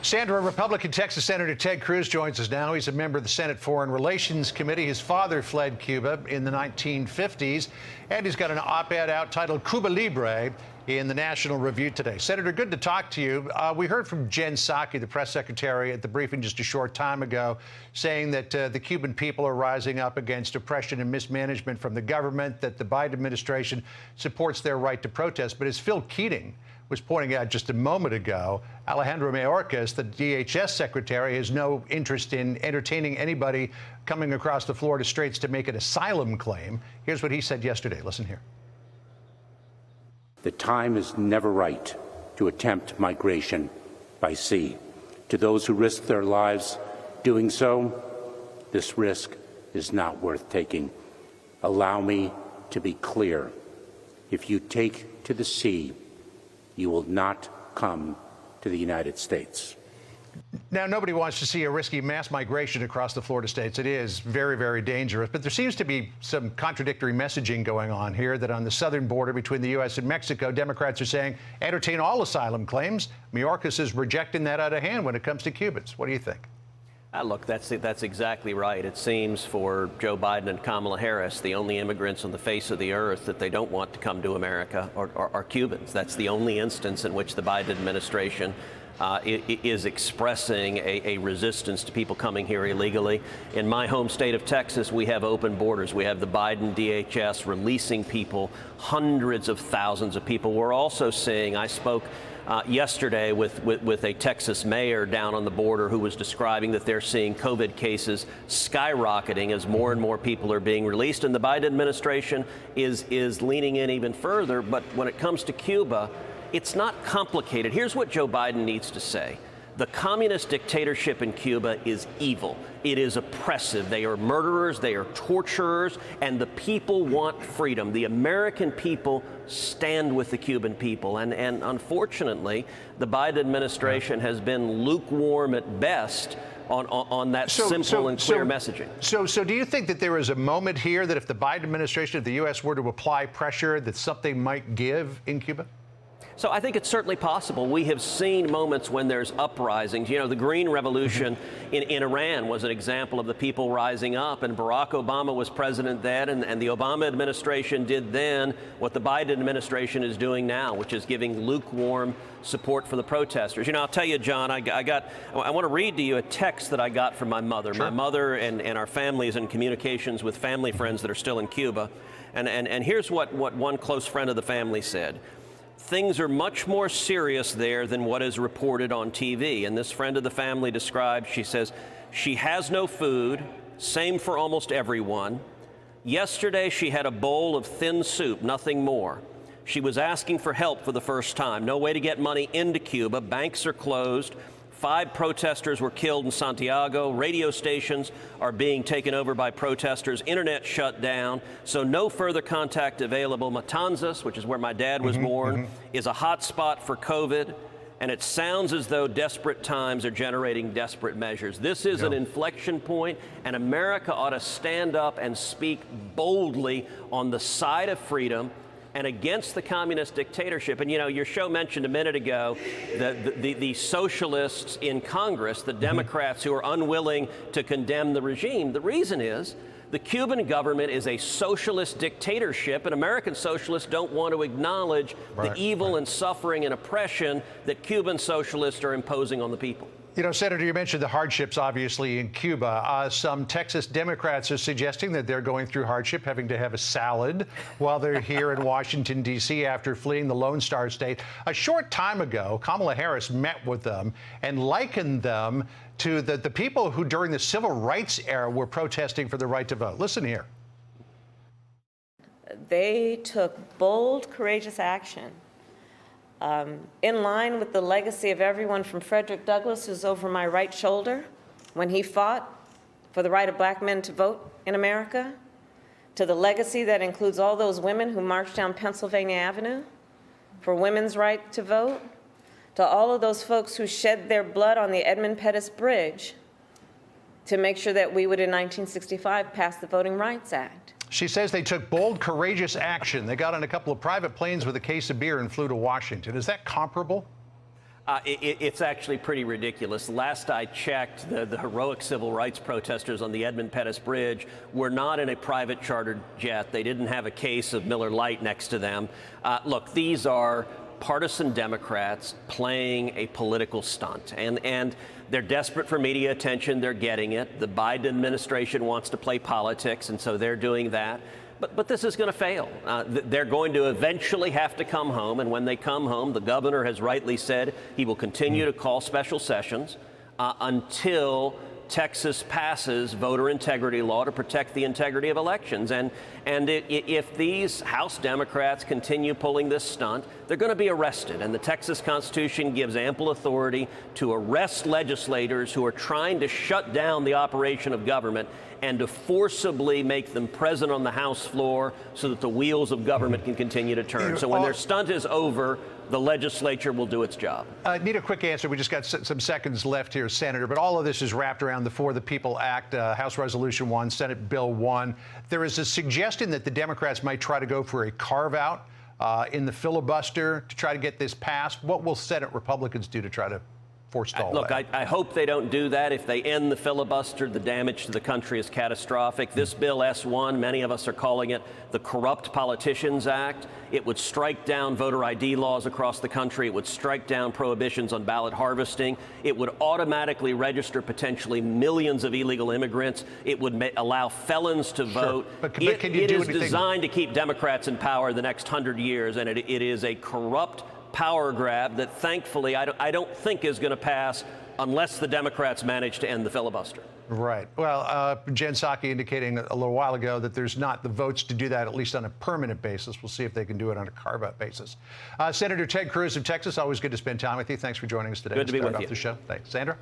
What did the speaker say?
Sandra, Republican Texas Senator Ted Cruz joins us now. He's a member of the Senate Foreign Relations Committee. His father fled Cuba in the 1950s, and he's got an op-ed out titled Cuba Libre in the National Review today. Senator, good to talk to you. We heard from Jen Psaki, the press secretary, at the briefing just a short time ago, saying that the Cuban people are rising up against oppression and mismanagement from the government, that the Biden administration supports their right to protest. But as Phil Keating was pointing out just a moment ago, Alejandro Mayorkas, the DHS secretary, has no interest in entertaining anybody coming across the Florida Straits to make an asylum claim. Here's what he said yesterday. Listen here. The time is never right to attempt migration by sea. To those who risk their lives doing so, this risk is not worth taking. Allow me to be clear. If you take to the sea, you will not come to the United States. Now, nobody wants to see a risky mass migration across the Florida states. It is very, very dangerous. But there seems to be some contradictory messaging going on here, that on the southern border between the U.S. and Mexico, Democrats are saying entertain all asylum claims. Mayorkas is rejecting that out of hand when it comes to Cubans. What do you think? Look, that's exactly right. It seems for Joe Biden and Kamala Harris, the only immigrants on the face of the earth that they don't want to come to America are Cubans. That's the only instance in which the Biden administration is expressing a resistance to people coming here illegally. In my home state of Texas, we have open borders. We have the Biden DHS releasing people, hundreds of thousands of people. We're also seeing, I spoke yesterday with a Texas mayor down on the border who was describing that they're seeing COVID cases skyrocketing as more and more people are being released. And the Biden administration is leaning in even further. But when it comes to Cuba, it's not complicated. Here's what Joe Biden needs to say. The communist dictatorship in Cuba is evil. It is oppressive. They are murderers. They are torturers. And the people want freedom. The American people stand with the Cuban people. And unfortunately, the Biden administration has been lukewarm at best on that simple and clear messaging. So do you think that there is a moment here that if the Biden administration of the U.S. were to apply pressure, that something might give in Cuba? So I think it's certainly possible. We have seen moments when there's uprisings. You know, the Green Revolution in Iran was an example of the people rising up, and Barack Obama was president then, and the Obama administration did then what the Biden administration is doing now, which is giving lukewarm support for the protesters. You know, I'll tell you, John, I want to read to you a text that I got from my mother. Sure. My mother and our family is in communications with family friends that are still in Cuba. And here's what one close friend of the family said. Things are much more serious there than what is reported on TV. And this friend of the family described, she says, she has no food, same for almost everyone. Yesterday, she had a bowl of thin soup, nothing more. She was asking for help for the first time. No way to get money into Cuba. Banks are closed. 5 protesters were killed in Santiago. Radio stations are being taken over by protesters. Internet shut down. So no further contact available. Matanzas, which is where my dad was born, is a hot spot for COVID. And it sounds as though desperate times are generating desperate measures. This is an inflection point, and America ought to stand up and speak boldly on the side of freedom and against the communist dictatorship. And, you know, your show mentioned a minute ago the socialists in Congress, the Democrats who are unwilling to condemn the regime. The reason is the Cuban government is a socialist dictatorship, and American socialists don't want to acknowledge the evil and suffering and oppression that Cuban socialists are imposing on the people. You know, Senator, you mentioned the hardships, obviously, in Cuba. Some Texas Democrats are suggesting that they're going through hardship, having to have a salad while they're here in Washington, D.C. after fleeing the Lone Star State. A short time ago, Kamala Harris met with them and likened them to the people who, during the civil rights era, were protesting for the right to vote. Listen here. They took bold, courageous action. In line with the legacy of everyone from Frederick Douglass, who's over my right shoulder, when he fought for the right of black men to vote in America, to the legacy that includes all those women who marched down Pennsylvania Avenue for women's right to vote, to all of those folks who shed their blood on the Edmund Pettus Bridge to make sure that we would, in 1965, pass the Voting Rights Act. She says they took bold, courageous action. They got on a couple of private planes with a case of beer and flew to Washington. Is that comparable? It's actually pretty ridiculous. Last I checked, the heroic civil rights protesters on the Edmund Pettus Bridge were not in a private chartered jet. They didn't have a case of Miller Lite next to them. Look, these are partisan Democrats playing a political stunt, and they're desperate for media attention. They're getting it. The Biden administration wants to play politics, and so they're doing that. But this is going to fail. They're going to eventually have to come home, and when they come home, the governor has rightly said he will continue to call special sessions until Texas passes voter integrity law to protect the integrity of elections. And if these House Democrats continue pulling this stunt, they're going to be arrested. And the Texas Constitution gives ample authority to arrest legislators who are trying to shut down the operation of government and to forcibly make them present on the House floor so that the wheels of government can continue to turn. So when their stunt is over, the legislature will do its job. Need a quick answer. We just got some seconds left here, Senator, but all of this is wrapped around the For the People Act, House Resolution 1, Senate Bill 1. There is a suggestion that the Democrats might try to go for a carve-out in the filibuster to try to get this passed. What will Senate Republicans do to try to forestall Look, that? I hope they don't do that. If they end the filibuster, the damage to the country is catastrophic. This bill, S1, many of us are calling it the Corrupt Politicians Act. It would strike down voter ID laws across the country. It would strike down prohibitions on ballot harvesting. It would automatically register potentially millions of illegal immigrants. It would allow felons to vote. But can you do anything? Designed to keep Democrats in power the next 100 years, and it is a corrupt power grab that thankfully I don't think is going to pass unless the Democrats manage to end the filibuster. Right. Well, Jen Psaki indicating a little while ago that there's not the votes to do that, at least on a permanent basis. We'll see if they can do it on a carve-out basis. Senator Ted Cruz of Texas, always good to spend time with you. Thanks for joining us today. Good to be with you. Start off the show. Thanks. Sandra?